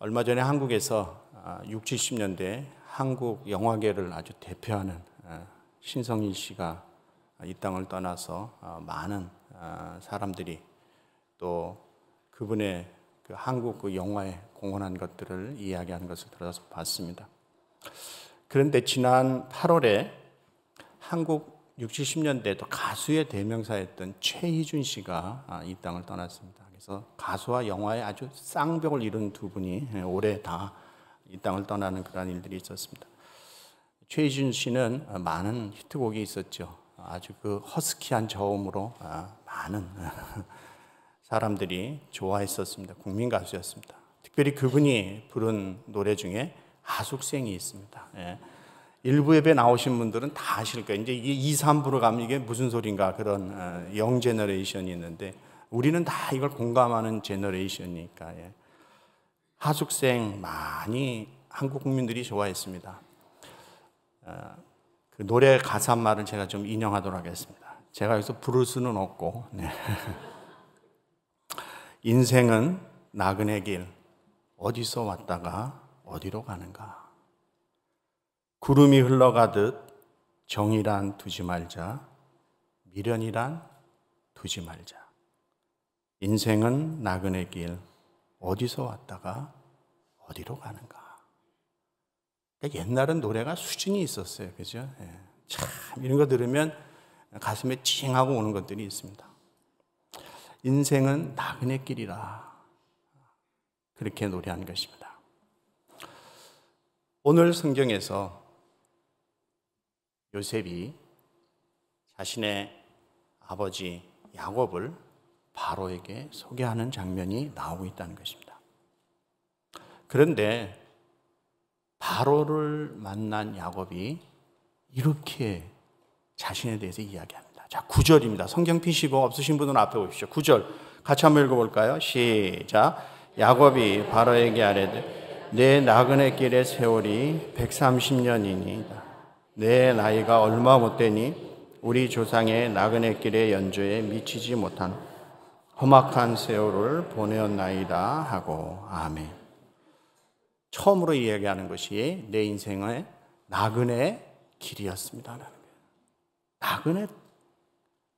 얼마 전에 한국에서 60, 70년대 한국 영화계를 아주 대표하는 신성일 씨가 이 땅을 떠나서 많은 사람들이 또 그분의 그 한국 그 영화에 공헌한 것들을 이야기하는 것을 들어서 봤습니다. 그런데 지난 8월에 한국 60, 70년대 또 가수의 대명사였던 최희준 씨가 이 땅을 떠났습니다. 그래서 가수와 영화에 아주 쌍벽을 이룬 두 분이 올해 다 이 땅을 떠나는 그런 일들이 있었습니다. 최희준 씨는 많은 히트곡이 있었죠. 아주 그 허스키한 저음으로 많은 사람들이 좋아했었습니다. 국민 가수였습니다. 특별히 그분이 부른 노래 중에 하숙생이 있습니다. 일부 예배 나오신 분들은 다 아실 거예요. 이제 이게 2, 3부로 가면 이게 무슨 소린가 그런 영 제너레이션이 있는데 우리는 다 이걸 공감하는 제너레이션이니까 하숙생 많이 한국 국민들이 좋아했습니다. 그 노래 가사 말을 제가 좀 인용하도록 하겠습니다. 제가 여기서 부를 수는 없고 인생은 나그네 길 어디서 왔다가 어디로 가는가. 구름이 흘러가듯 정이란 두지 말자. 미련이란 두지 말자. 인생은 나그네 길 어디서 왔다가 어디로 가는가. 그러니까 옛날은 노래가 수준이 있었어요. 그죠? 참 이런 거 들으면 가슴에 찡하고 오는 것들이 있습니다. 인생은 나그네 길이라. 그렇게 노래한 것입니다. 오늘 성경에서 요셉이 자신의 아버지 야곱을 바로에게 소개하는 장면이 나오고 있다는 것입니다. 그런데 바로를 만난 야곱이 이렇게 자신에 대해서 이야기합니다. 자, 9절입니다. 성경 피시고 없으신 분은 앞에 오십시오. 9절 같이 한번 읽어볼까요? 시작. 야곱이 바로에게 아뢰되 내 나그네 길의 세월이 130년이니이다. 내 나이가 얼마 못되니 우리 조상의 나그네 길의 연조에 미치지 못한 험악한 세월을 보내었나이다 하고 아멘. 처음으로 이야기하는 것이 내 인생의 나그네 길이었습니다.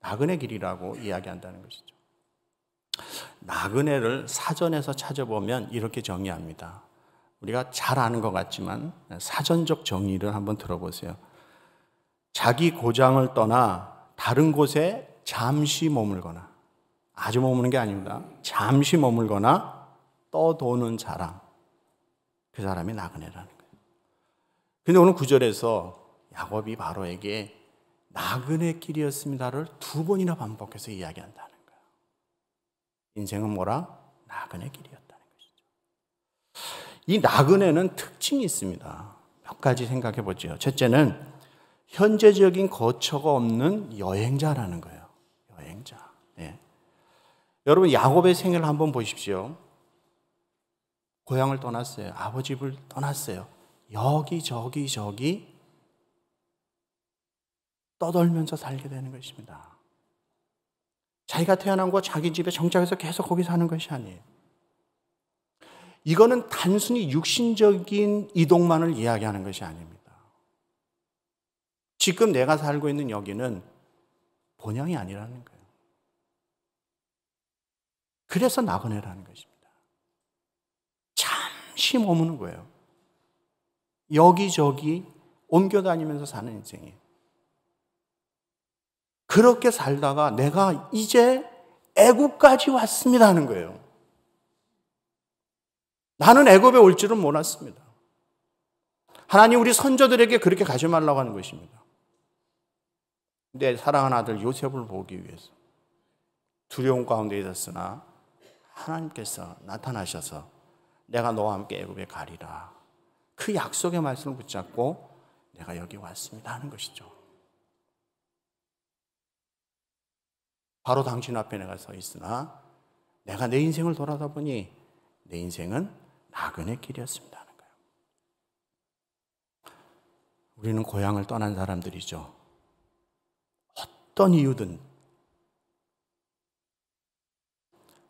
나그네 길이라고 이야기한다는 것이죠. 나그네를 사전에서 찾아보면 이렇게 정의합니다. 우리가 잘 아는 것 같지만 사전적 정의를 한번 들어보세요. 자기 고장을 떠나 다른 곳에 잠시 머물거나, 아주 머무는 게 아닙니다. 잠시 머물거나 떠도는 사람, 그 사람이 나그네라는 거예요. 그런데 오늘 9절에서 야곱이 바로에게 나그네 길이었습니다를 2번이나 반복해서 이야기한다는 거예요. 인생은 뭐라? 나그네 길이었다는 것이죠. 이 나그네는 특징이 있습니다. 몇 가지 생각해 보죠. 첫째는 현재적인 거처가 없는 여행자라는 거예요. 여행자. 여러분 야곱의 생애를 한번 보십시오. 고향을 떠났어요. 아버지 집을 떠났어요. 여기저기 떠돌면서 살게 되는 것입니다. 자기가 태어난 곳 자기 집에 정착해서 계속 거기 사는 것이 아니에요. 이거는 단순히 육신적인 이동만을 이야기하는 것이 아닙니다. 지금 내가 살고 있는 여기는 본향이 아니라는 거예요. 그래서 나그네라는 것입니다. 잠시 머무는 거예요. 여기저기 옮겨다니면서 사는 인생이에요. 그렇게 살다가 내가 이제 애굽까지 왔습니다 하는 거예요. 나는 애굽에 올 줄은 몰랐습니다. 하나님 우리 선조들에게 그렇게 가지 말라고 하는 것입니다. 내 사랑하는 아들 요셉을 보기 위해서 두려움 가운데 있었으나 하나님께서 나타나셔서 내가 너와 함께 애굽에 가리라. 그 약속의 말씀을 붙잡고 내가 여기 왔습니다 하는 것이죠. 바로 당신 앞에 내가 서 있으나 내가 내 인생을 돌아다보니 내 인생은 나그네 길이었습니다 하는 거예요. 우리는 고향을 떠난 사람들이죠. 어떤 이유든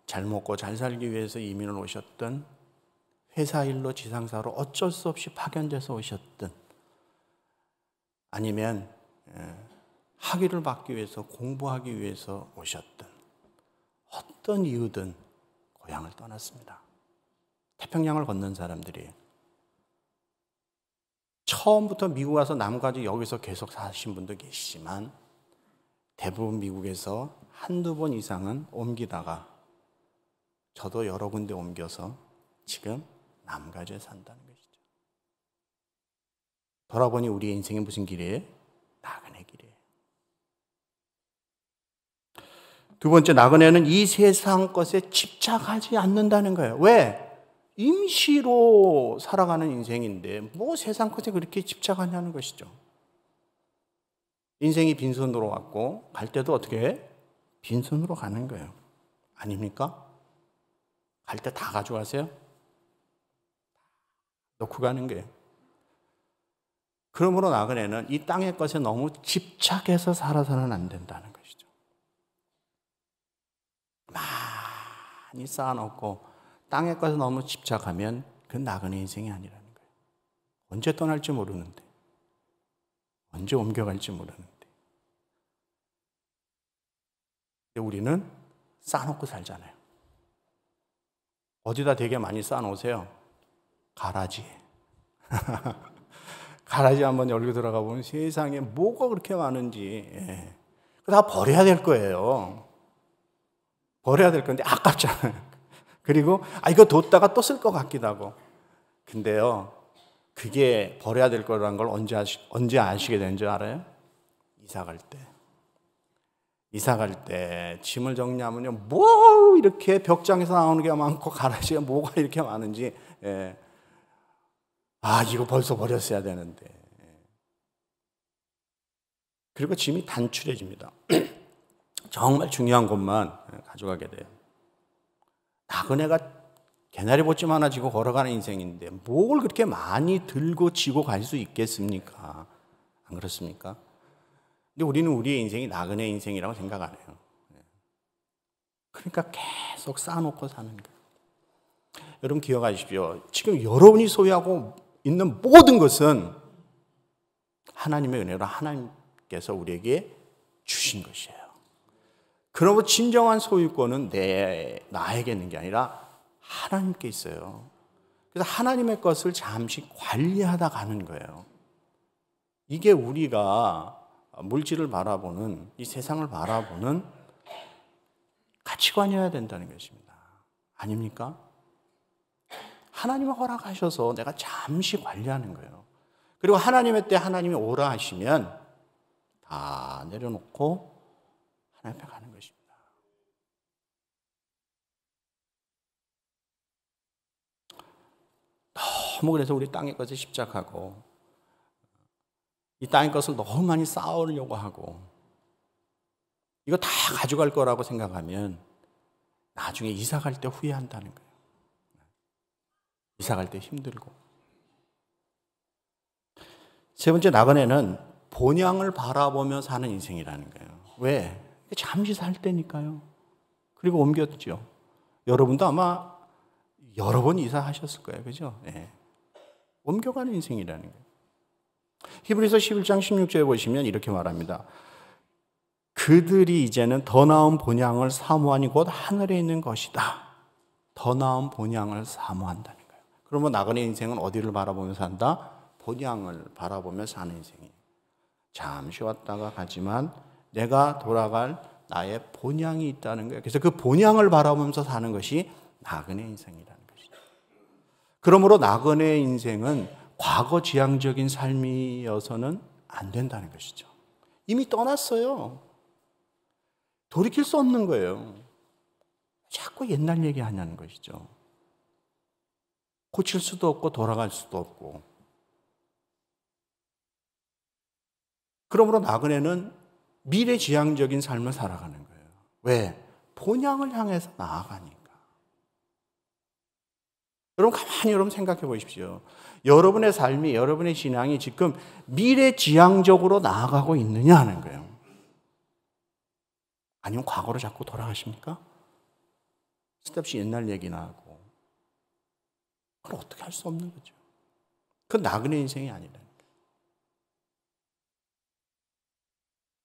잘 먹고 잘 살기 위해서 이민을 오셨던 회사 일로 지상사로 어쩔 수 없이 파견돼서 오셨든 아니면 학위를 받기 위해서 공부하기 위해서 오셨든 어떤 이유든 고향을 떠났습니다. 태평양을 건넌 사람들이 처음부터 미국 와서 남까지 여기서 계속 사신 분도 계시지만 대부분 미국에서 한두 번 이상은 옮기다가 저도 여러 군데 옮겨서 지금 남가주에 산다는 것이죠. 돌아보니 우리의 인생이 무슨 길이에요? 나그네 길이에요. 두 번째, 나그네는 이 세상 것에 집착하지 않는다는 거예요. 왜? 임시로 살아가는 인생인데 뭐 세상 것에 그렇게 집착하냐는 것이죠. 인생이 빈손으로 왔고 갈 때도 어떻게 해? 빈손으로 가는 거예요. 아닙니까? 갈 때 다 가져가세요? 놓고 가는 거예요. 그러므로 나그네는 이 땅의 것에 너무 집착해서 살아서는 안 된다는 것이죠. 많이 쌓아놓고 땅의 것에 너무 집착하면 그 나그네 인생이 아니라는 거예요. 언제 떠날지 모르는데, 언제 옮겨갈지 모르는데. 근데 우리는 쌓아놓고 살잖아요. 어디다 되게 많이 쌓아놓으세요? 가라지. 가라지 한번 열고 들어가 보면 세상에 뭐가 그렇게 많은지 다 버려야 될 거예요. 버려야 될 건데 아깝잖아요. 그리고 이거 뒀다가 또 쓸 것 같기도 하고. 근데요, 그게 버려야 될 거라는 걸 언제 아시게 된 줄 알아요? 이사 갈 때. 이사 갈 때 짐을 정리하면요, 뭐 이렇게 벽장에서 나오는 게 많고 가라지가 뭐가 이렇게 많은지, 이거 벌써 버렸어야 되는데. 그리고 짐이 단출해집니다. 정말 중요한 것만 가져가게 돼요. 나그네가 개나리 보침 하나 지고 걸어가는 인생인데 뭘 그렇게 많이 들고 지고 갈 수 있겠습니까? 안 그렇습니까? 근데 우리는 우리의 인생이 나그네 인생이라고 생각 안 해요. 그러니까 계속 쌓아놓고 사는 거예요. 여러분 기억하십시오. 지금 여러분이 소유하고 있는 모든 것은 하나님의 은혜로 하나님께서 우리에게 주신 것이에요. 그러므로 진정한 소유권은 나에게 있는 게 아니라 하나님께 있어요. 그래서 하나님의 것을 잠시 관리하다 가는 거예요. 이게 우리가 물질을 바라보는, 이 세상을 바라보는 가치관이어야 된다는 것입니다. 아닙니까? 하나님이 허락하셔서 내가 잠시 관리하는 거예요. 그리고 하나님의 때 하나님이 오라 하시면 다 내려놓고 하나님 앞에 가는 것입니다. 너무 그래서 우리 땅의 것에 집착하고 이 땅의 것을 너무 많이 쌓으려고 하고 이거 다 가져갈 거라고 생각하면 나중에 이사 갈 때 후회한다는 거예요. 이사 갈 때 힘들고. 세 번째, 나그네는 본향을 바라보며 사는 인생이라는 거예요. 왜? 잠시 살 때니까요. 그리고 옮겼죠. 여러분도 아마 여러 번 이사하셨을 거예요. 그죠? 네. 옮겨가는 인생이라는 거예요. 히브리서 11장 16절에 보시면 이렇게 말합니다. 그들이 이제는 더 나은 본향을 사모하니 곧 하늘에 있는 것이다. 더 나은 본향을 사모한다는 거예요. 그러면 나그네 인생은 어디를 바라보며 산다? 본향을 바라보며 사는 인생이에요. 잠시 왔다가 가지만 내가 돌아갈 나의 본향이 있다는 거예요. 그래서 그 본향을 바라보면서 사는 것이 나그네 인생이라는 것이죠. 그러므로 나그네 인생은 과거 지향적인 삶이어서는 안 된다는 것이죠. 이미 떠났어요. 돌이킬 수 없는 거예요. 자꾸 옛날 얘기하냐는 것이죠. 고칠 수도 없고 돌아갈 수도 없고. 그러므로 나그네는 미래지향적인 삶을 살아가는 거예요. 왜? 본향을 향해서 나아가니까. 여러분 가만히 여러분 생각해 보십시오. 여러분의 삶이, 여러분의 신앙이 지금 미래지향적으로 나아가고 있느냐 하는 거예요. 아니면 과거로 자꾸 돌아가십니까? 쓸데없이 옛날 얘기나 하고. 그걸 어떻게 할 수 없는 거죠. 그건 나그네 인생이 아니라는 거예요.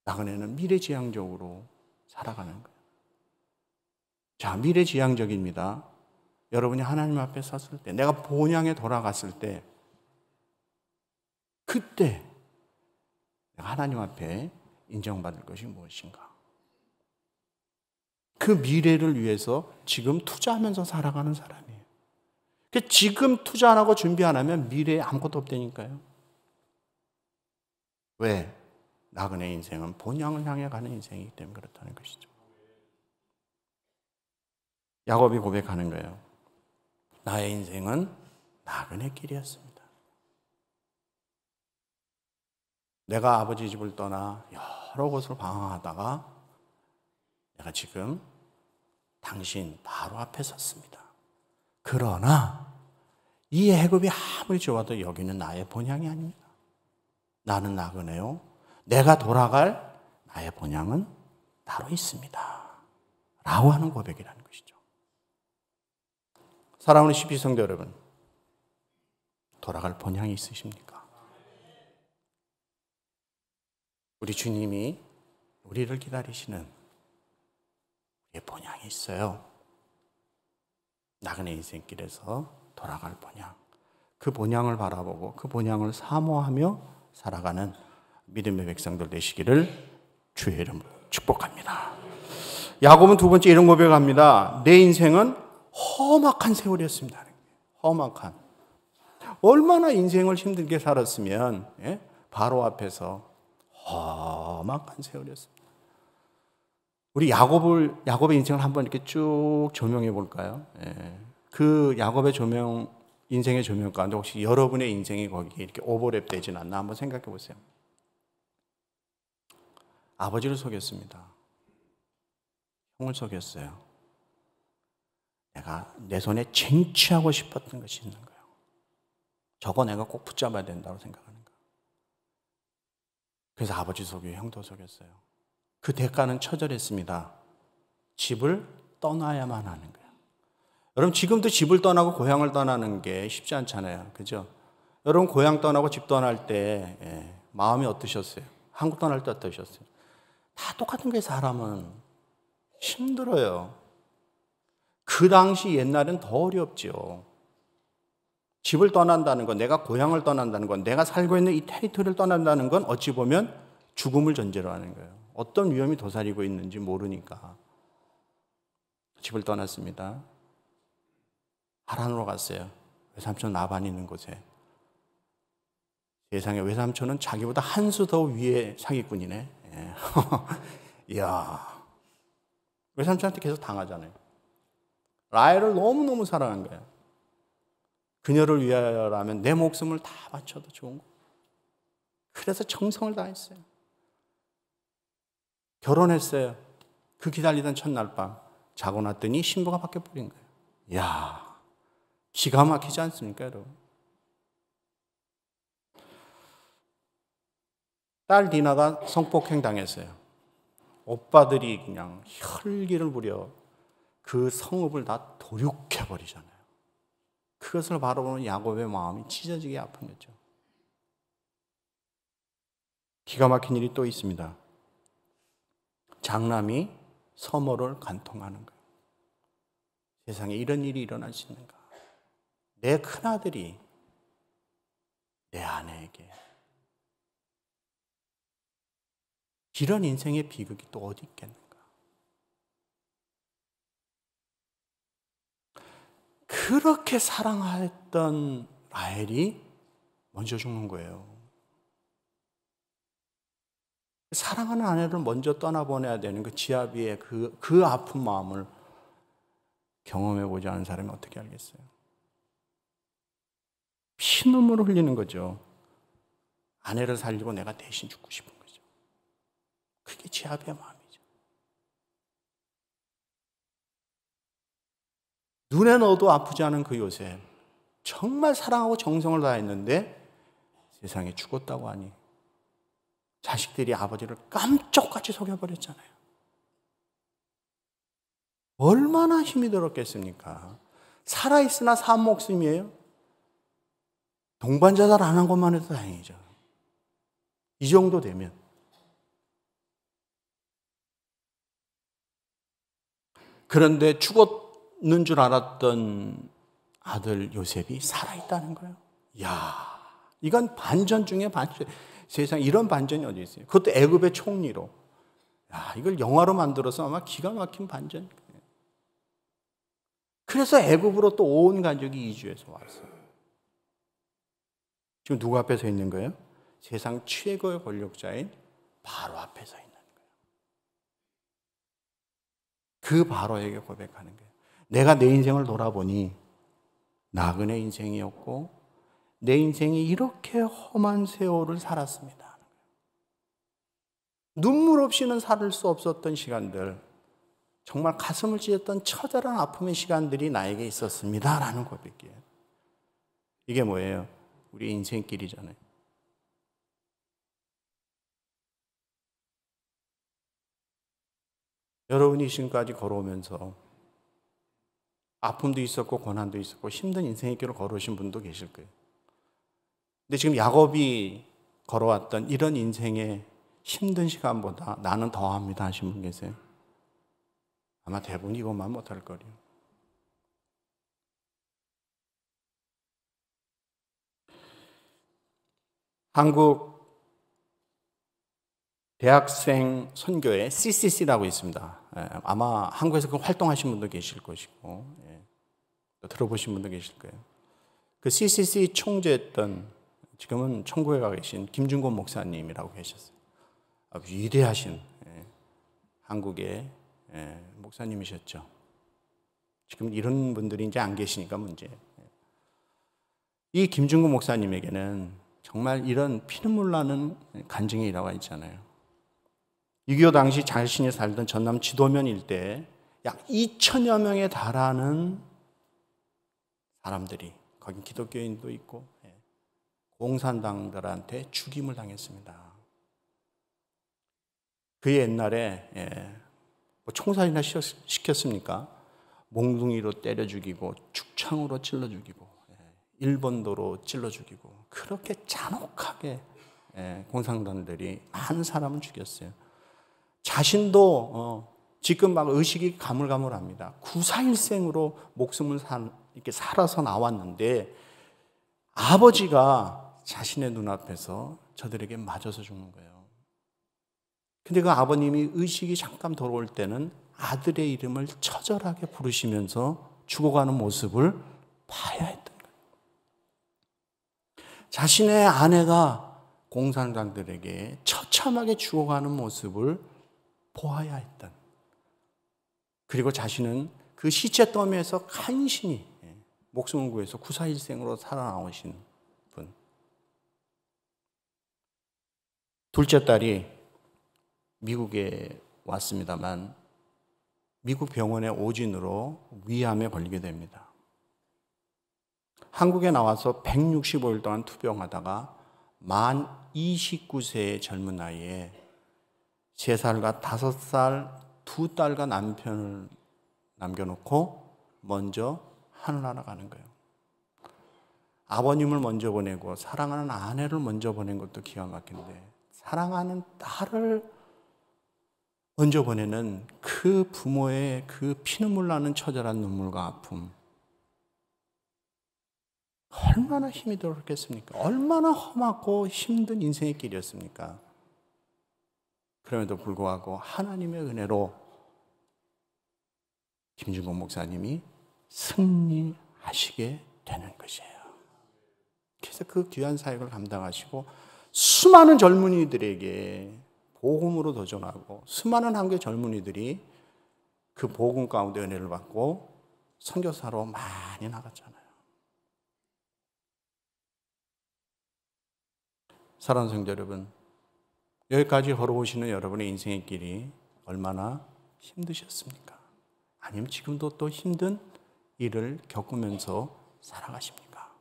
나그네는 미래지향적으로 살아가는 거예요. 자, 미래지향적입니다. 여러분이 하나님 앞에 섰을 때, 내가 본향에 돌아갔을 때, 그때 내가 하나님 앞에 인정받을 것이 무엇인가? 그 미래를 위해서 지금 투자하면서 살아가는 사람이에요. 지금 투자 안 하고 준비 안 하면 미래에 아무것도 없다니까요. 왜? 나그네 인생은 본향을 향해 가는 인생이기 때문에 그렇다는 것이죠. 야곱이 고백하는 거예요. 나의 인생은 나그네 길이었습니다. 내가 아버지 집을 떠나 여러 곳을 방황하다가 내가 지금 당신 바로 앞에 섰습니다. 그러나 이 해급이 아무리 좋아도 여기는 나의 본향이 아닙니다. 나는 나그네요. 내가 돌아갈 나의 본향은 따로 있습니다. 라고 하는 고백이라는 것이죠. 사랑하는 CP 성도 여러분, 돌아갈 본향이 있으십니까? 우리 주님이 우리를 기다리시는 우리의 본향이 있어요. 나그네 인생길에서 돌아갈 본향. 그 본향을 바라보고 그 본향을 사모하며 살아가는 믿음의 백성들 되시기를 주의 이름으로 축복합니다. 야곱은 두 번째 이런 고백합니다. 내 인생은 험악한 세월이었습니다. 험악한. 얼마나 인생을 힘들게 살았으면 바로 앞에서 험악한 세월이었습니다. 우리 야곱의 인생을 한번 이렇게 쭉 조명해 볼까요? 그 야곱의 인생의 조명 가운데 혹시 여러분의 인생이 거기에 이렇게 오버랩 되진 않나 한번 생각해 보세요. 아버지를 속였습니다. 형을 속였어요. 내가 내 손에 쟁취하고 싶었던 것이 있는 거예요. 저거 내가 꼭 붙잡아야 된다고 생각하는 거예요. 그래서 아버지 속이고 형도 속였어요. 그 대가는 처절했습니다. 집을 떠나야만 하는 거예요. 여러분 지금도 집을 떠나고 고향을 떠나는 게 쉽지 않잖아요. 그죠? 여러분 고향 떠나고 집 떠날 때 마음이 어떠셨어요? 한국 떠날 때 어떠셨어요? 다 똑같은 게 사람은 힘들어요. 그 당시 옛날엔 더 어렵죠. 집을 떠난다는 건, 내가 고향을 떠난다는 건, 내가 살고 있는 이 테리토리를 떠난다는 건 어찌 보면 죽음을 전제로 하는 거예요. 어떤 위험이 도사리고 있는지 모르니까. 집을 떠났습니다. 하란으로 갔어요. 외삼촌 라반이 있는 곳에. 세상에 외삼촌은 자기보다 한 수 더 위에 사기꾼이네. 이야. 외삼촌한테 계속 당하잖아요. 라헬을 너무너무 사랑한 거예요. 그녀를 위하여라면 내 목숨을 다 바쳐도 좋은 거. 그래서 정성을 다했어요. 결혼했어요. 그 기다리던 첫날 밤 자고 났더니 신부가 바뀌어버린 거예요. 이야, 기가 막히지 않습니까, 여러분? 딸 디나가 성폭행 당했어요. 오빠들이 그냥 혈기를 부려 그 성읍을 다 도륙해버리잖아요. 그것을 바라보는 야곱의 마음이 찢어지게 아픈 거죠. 기가 막힌 일이 또 있습니다. 장남이 서모를 간통하는 거예요. 세상에 이런 일이 일어날 수 있는가? 내 큰아들이 내 아내에게 이런 인생의 비극이 또 어디 있겠는가? 그렇게 사랑했던 라헬이 먼저 죽는 거예요. 사랑하는 아내를 먼저 떠나보내야 되는 그 지아비의 그 아픈 마음을 경험해보지 않은 사람이 어떻게 알겠어요? 피눈물을 흘리는 거죠. 아내를 살리고 내가 대신 죽고 싶은 거죠. 그게 지아비의 마음이죠. 눈에 넣어도 아프지 않은 그 요셉, 정말 사랑하고 정성을 다했는데 세상에 죽었다고 하니 자식들이 아버지를 깜짝같이 속여버렸잖아요. 얼마나 힘이 들었겠습니까? 살아있으나 산 목숨이에요. 동반자살 안 한 것만 해도 다행이죠. 이 정도 되면. 그런데 죽었는 줄 알았던 아들 요셉이 살아있다는 거예요. 이야, 이건 반전 중에 반전. 세상에 이런 반전이 어디 있어요? 그것도 애굽의 총리로. 야, 이걸 영화로 만들어서 아마 기가 막힌 반전. 그래서 애굽으로 또 온 가족이 이주해서 왔어요. 지금 누구 앞에 서 있는 거예요? 세상 최고의 권력자인 바로 앞에 서 있는 거예요. 그 바로에게 고백하는 거예요. 내가 내 인생을 돌아보니 나그네 인생이었고 내 인생이 이렇게 험한 세월을 살았습니다. 눈물 없이는 살 수 없었던 시간들, 정말 가슴을 찢었던 처절한 아픔의 시간들이 나에게 있었습니다. 라는 고백이에요. 이게 뭐예요? 우리 인생길이잖아요. 여러분이 지금까지 걸어오면서 아픔도 있었고 고난도 있었고 힘든 인생의 길을 걸어오신 분도 계실 거예요. 근데 지금 야곱이 걸어왔던 이런 인생의 힘든 시간보다 나는 더합니다 하신 분 계세요? 아마 대부분 이것만 못할 거예요. 한국 대학생 선교회 CCC라고 있습니다. 아마 한국에서 그 활동하신 분도 계실 것이고 들어보신 분도 계실 거예요. 그 CCC 총재였던 지금은 천국에 가 계신 김준곤 목사님이라고 계셨어요. 위대하신 한국의 목사님이셨죠. 지금 이런 분들이 이제 안 계시니까 문제예요. 이 김준곤 목사님에게는 정말 이런 피눈물 나는 간증이 일화가 있잖아요. 6.25 당시 자신이 살던 전남 지도면 일대에 약 2천여 명에 달하는 사람들이, 거긴 기독교인도 있고 공산당들한테 죽임을 당했습니다. 그 옛날에 뭐 총살이나 시켰습니까? 몽둥이로 때려 죽이고 죽창으로 찔러 죽이고 일본도로 찔러 죽이고 그렇게 잔혹하게 공산당들이 많은 사람을 죽였어요. 자신도 지금 막 의식이 가물가물합니다. 구사일생으로 목숨을 이렇게 살아서 나왔는데 아버지가 자신의 눈앞에서 저들에게 맞아서 죽는 거예요. 근데 그 아버님이 의식이 잠깐 돌아올 때는 아들의 이름을 처절하게 부르시면서 죽어가는 모습을 봐야 했던 거예요. 자신의 아내가 공산당들에게 처참하게 죽어가는 모습을 보아야 했던, 그리고 자신은 그 시체 더미에서 간신히 목숨을 구해서 구사일생으로 살아나오신 분. 둘째 딸이 미국에 왔습니다만 미국 병원의 오진으로 위암에 걸리게 됩니다. 한국에 나와서 165일 동안 투병하다가 만 29세의 젊은 나이에 3살과 5살 두 딸과 남편을 남겨놓고 먼저 하늘나라 가는 거예요. 아버님을 먼저 보내고 사랑하는 아내를 먼저 보낸 것도 기가 막힌데 사랑하는 딸을 먼저 보내는 그 부모의 그 피눈물 나는 처절한 눈물과 아픔, 얼마나 힘이 들었겠습니까? 얼마나 험하고 힘든 인생의 길이었습니까? 그럼에도 불구하고 하나님의 은혜로 김준곤 목사님이 승리하시게 되는 것이에요. 그래서 그 귀한 사역을 감당하시고 수많은 젊은이들에게 복음으로 도전하고 수많은 한국의 젊은이들이 그 복음 가운데 은혜를 받고 선교사로 많이 나갔잖아요. 사랑하는 성도 여러분, 여기까지 걸어오시는 여러분의 인생의 길이 얼마나 힘드셨습니까? 아니면 지금도 또 힘든 일을 겪으면서 살아가십니까?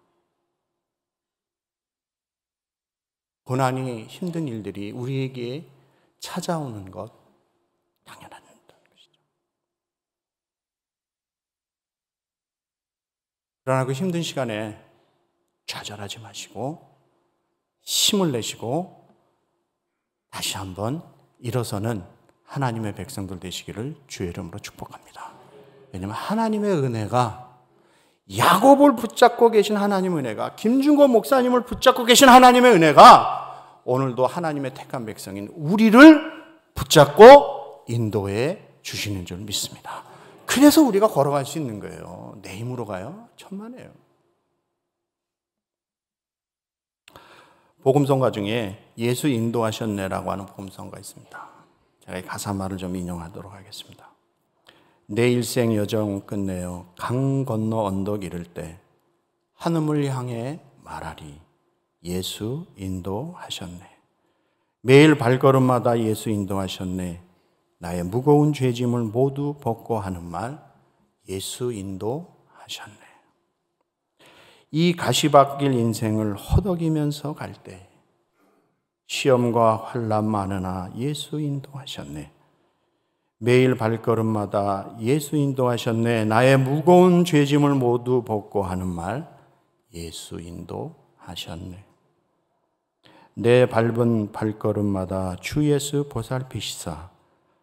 고난이 힘든 일들이 우리에게 찾아오는 것 당연한 것이죠. 그러나 그 힘든 시간에 좌절하지 마시고 힘을 내시고 다시 한번 일어서는 하나님의 백성들 되시기를 주의 이름으로 축복합니다. 왜냐하면 하나님의 은혜가, 야곱을 붙잡고 계신 하나님의 은혜가, 김준거 목사님을 붙잡고 계신 하나님의 은혜가 오늘도 하나님의 택한 백성인 우리를 붙잡고 인도해 주시는 줄 믿습니다. 그래서 우리가 걸어갈 수 있는 거예요. 내 힘으로 가요? 천만에요. 복음성가 중에 예수 인도하셨네라고 하는 복음성가 있습니다. 제가 이 가사말을 좀 인용하도록 하겠습니다. 내 일생 여정 끝내어 강 건너 언덕 이를 때 하늘을 향해 말하리 예수 인도하셨네. 매일 발걸음마다 예수 인도하셨네. 나의 무거운 죄짐을 모두 벗고 하는 말 예수 인도하셨네. 이 가시밭길 인생을 허덕이면서 갈 때 시험과 환난 많으나 예수 인도하셨네. 매일 발걸음마다 예수 인도하셨네. 나의 무거운 죄짐을 모두 벗고 하는 말 예수 인도하셨네. 내 밟은 발걸음마다 주 예수 보살피시사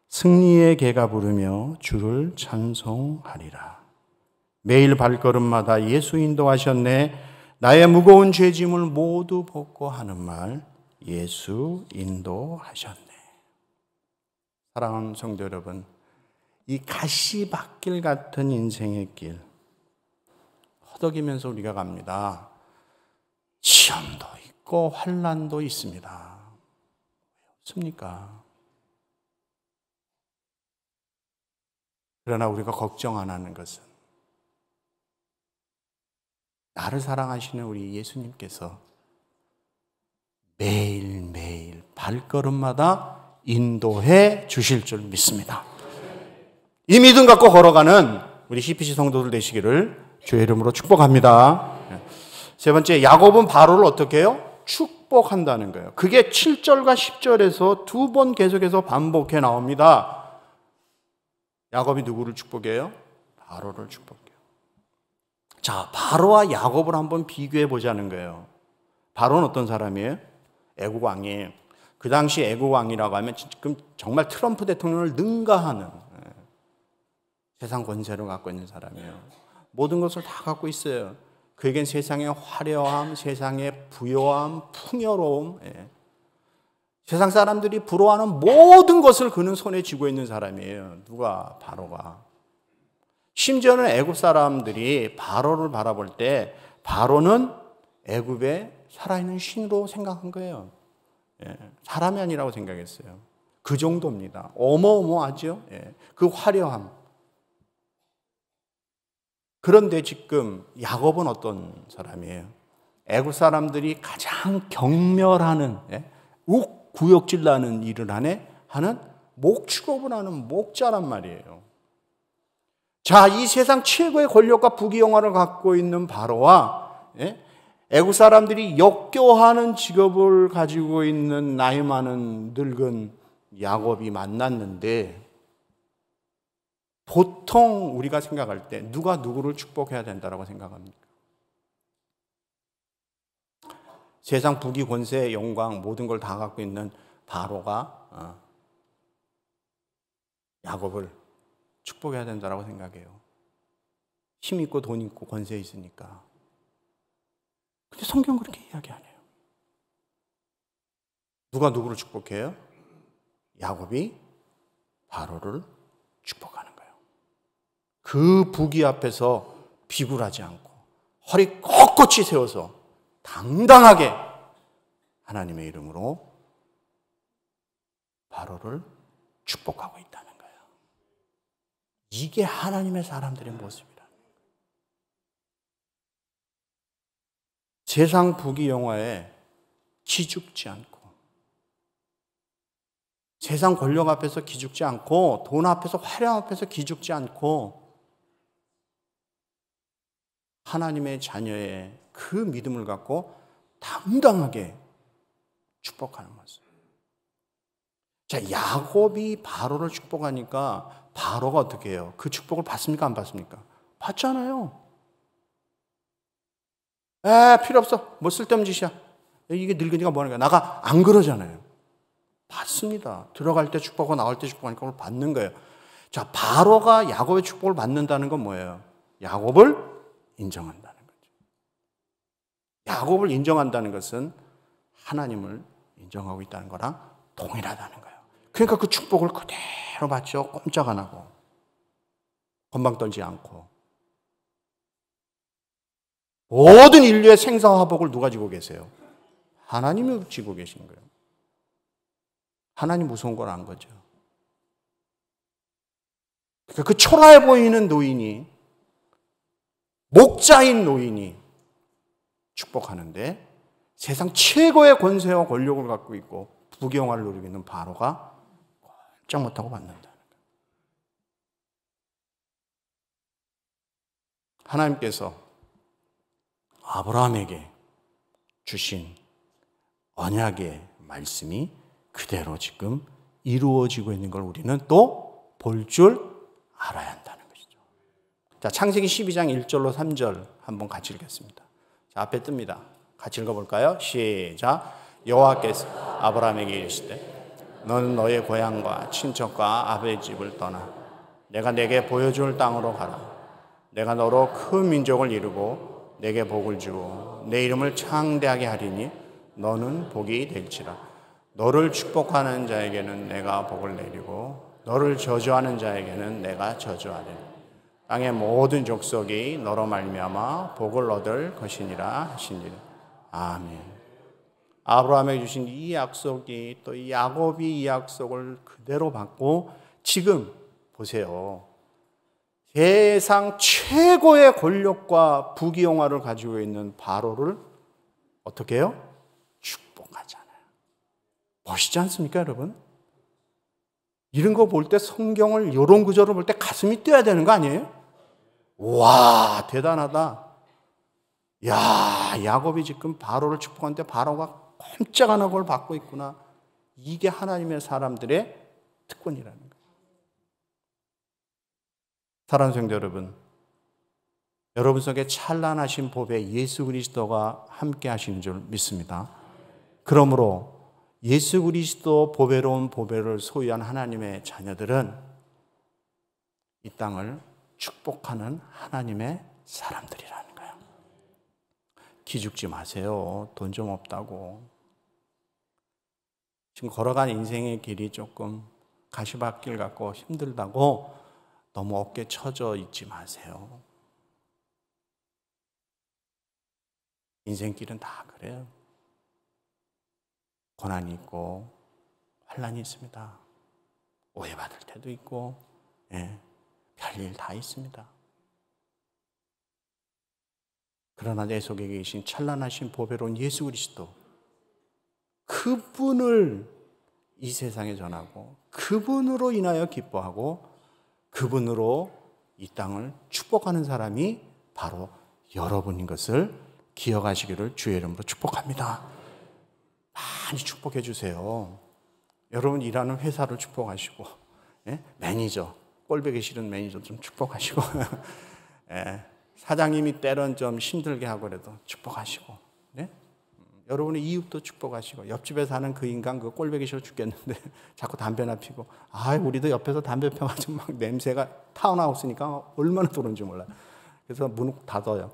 승리의 개가 부르며 주를 찬송하리라. 매일 발걸음마다 예수 인도하셨네. 나의 무거운 죄짐을 모두 벗고 하는 말 예수 인도하셨네. 사랑하는 성도 여러분, 이 가시밭길 같은 인생의 길 허덕이면서 우리가 갑니다. 시험도 있고 환난도 있습니다. 왜 없습니까? 그러나 우리가 걱정 안 하는 것은 나를 사랑하시는 우리 예수님께서 매일매일 발걸음마다 인도해 주실 줄 믿습니다. 이 믿음 갖고 걸어가는 우리 CPC 성도들 되시기를 주의 이름으로 축복합니다. 세 번째, 야곱은 바로를 어떻게 해요? 축복한다는 거예요. 그게 7절과 10절에서 두 번 계속해서 반복해 나옵니다. 야곱이 누구를 축복해요? 바로를 축복해요. 자, 바로와 야곱을 한번 비교해 보자는 거예요. 바로는 어떤 사람이에요? 애국 왕이에요. 그 당시 애국 왕이라고 하면 지금 정말 트럼프 대통령을 능가하는 세상 권세를 갖고 있는 사람이에요. 모든 것을 다 갖고 있어요. 그에겐 세상의 화려함, 세상의 부요함, 풍요로움, 세상 사람들이 부러워하는 모든 것을 그는 손에 쥐고 있는 사람이에요. 누가? 바로가. 심지어는 애굽 사람들이 바로를 바라볼 때 바로는 애굽의 살아있는 신으로 생각한 거예요. 사람이 아니라고 생각했어요. 그 정도입니다. 어마어마하죠. 그 화려함. 그런데 지금 야곱은 어떤 사람이에요? 애굽 사람들이 가장 경멸하는, 욱구역질 나는 일을 하는 목축업을 하는 목자란 말이에요. 자, 이 세상 최고의 권력과 부귀영화를 갖고 있는 바로와 애국 사람들이 역겨워하는 직업을 가지고 있는 나이 많은 늙은 야곱이 만났는데, 보통 우리가 생각할 때 누가 누구를 축복해야 된다고 생각합니까? 세상 부귀 권세 영광 모든 걸 다 갖고 있는 바로가 야곱을 축복해야 된다고 생각해요. 힘 있고 돈 있고 권세 있으니까. 근데 성경 그렇게 이야기 안 해요. 누가 누구를 축복해요? 야곱이 바로를 축복하는 거예요. 그 부귀 앞에서 비굴하지 않고 허리 꼿꼿이 세워서 당당하게 하나님의 이름으로 바로를 축복하고 있다는 거예요. 이게 하나님의 사람들의 모습이라. 세상 부귀 영화에 기죽지 않고, 세상 권력 앞에서 기죽지 않고, 돈 앞에서 화려함 앞에서 기죽지 않고, 하나님의 자녀의 그 믿음을 갖고 당당하게 축복하는 모습. 자, 야곱이 바로를 축복하니까 바로가 어떻게 해요? 그 축복을 받습니까? 안 받습니까? 받잖아요. 필요 없어. 뭐 쓸데없는 짓이야. 이게 늙은이가 뭐 하는 거야. 나가. 안 그러잖아요. 받습니다. 들어갈 때 축복하고 나올 때 축복하니까 그걸 받는 거예요. 자, 바로가 야곱의 축복을 받는다는 건 뭐예요? 야곱을 인정한다는 거죠. 야곱을 인정한다는 것은 하나님을 인정하고 있다는 거랑 동일하다는 거예요. 그러니까 그 축복을 그대로 받죠. 꼼짝 안 하고. 건방 떨지 않고. 모든 인류의 생사화복을 누가 지고 계세요? 하나님이 지고 계신 거예요. 하나님 무서운 걸 안 거죠. 그러니까 그 초라해 보이는 노인이, 목자인 노인이 축복하는데 세상 최고의 권세와 권력을 갖고 있고 부귀영화를 누리고 있는 바로가 꼼짝 못하고 받는다는 거예요. 하나님께서 아브라함에게 주신 언약의 말씀이 그대로 지금 이루어지고 있는 걸 우리는 또 볼 줄 알아야 한다는 것이죠. 자, 창세기 12장 1절로 3절 한번 같이 읽겠습니다. 자, 앞에 뜹니다. 같이 읽어볼까요? 시작. 여호와께서 아브라함에게 이르시되 너는 너의 고향과 친척과 아버지 집을 떠나 내가 내게 보여줄 땅으로 가라. 내가 너로 큰 민족을 이루고 내게 복을 주고 내 이름을 창대하게 하리니 너는 복이 될지라. 너를 축복하는 자에게는 내가 복을 내리고 너를 저주하는 자에게는 내가 저주하리니 땅의 모든 족속이 너로 말미암아 복을 얻을 것이니라 하시니라. 아멘. 아브라함에게 주신 이 약속이 또 이 야곱이 이 약속을 그대로 받고 지금 보세요. 세상 최고의 권력과 부귀영화를 가지고 있는 바로를 어떻게 해요? 축복하잖아요. 멋있지 않습니까, 여러분? 이런 거 볼 때 성경을 이런 구절을 볼 때 가슴이 뛰어야 되는 거 아니에요? 와, 대단하다. 야, 야곱이 지금 바로를 축복하는데 바로가 꼼짝 안 하고 그걸 받고 있구나. 이게 하나님의 사람들의 특권이라는 거예요. 사랑하는 성도 여러분, 여러분 속에 찬란하신 보배 예수 그리스도가 함께 하시는 줄 믿습니다. 그러므로 예수 그리스도 보배로운 보배를 소유한 하나님의 자녀들은 이 땅을 축복하는 하나님의 사람들이라는 거예요. 기죽지 마세요. 돈 좀 없다고. 지금 걸어간 인생의 길이 조금 가시밭길 같고 힘들다고 너무 어깨 처져 있지 마세요. 인생길은 다 그래요. 고난이 있고 환난이 있습니다. 오해받을 때도 있고 별일 다 있습니다. 그러나 내 속에 계신 찬란하신 보배로운 예수 그리스도, 그분을 이 세상에 전하고 그분으로 인하여 기뻐하고 그분으로 이 땅을 축복하는 사람이 바로 여러분인 것을 기억하시기를 주의 이름으로 축복합니다. 많이 축복해 주세요. 여러분 일하는 회사를 축복하시고, 매니저, 꼴보기 싫은 매니저 좀 축복하시고, 사장님이 때론 좀 힘들게 하고 그래도 축복하시고, 여러분의 이웃도 축복하시고, 옆집에 사는 그 인간 그 꼴보기 싫어 죽겠는데 자꾸 담배나 피고, 우리도 옆에서 담배 펴가지고 막 냄새가 타운하우스니까 얼마나 들어오는지 몰라요. 그래서 문을 닫아요.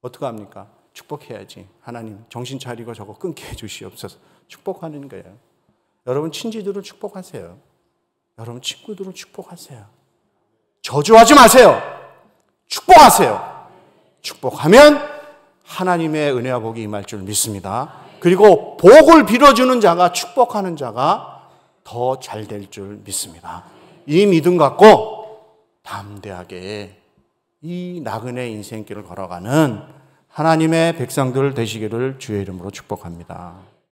어떡합니까? 축복해야지. 하나님 정신 차리고 저거 끊게 해주시옵소서. 축복하는 거예요. 여러분 친지들을 축복하세요. 여러분 친구들을 축복하세요. 저주하지 마세요. 축복하세요. 축복하면 하나님의 은혜와 복이 임할 줄 믿습니다. 그리고 복을 빌어주는 자가, 축복하는 자가 더 잘 될 줄 믿습니다. 이 믿음 갖고 담대하게 이 나그네 인생길을 걸어가는 하나님의 백성들 되시기를 주의 이름으로 축복합니다.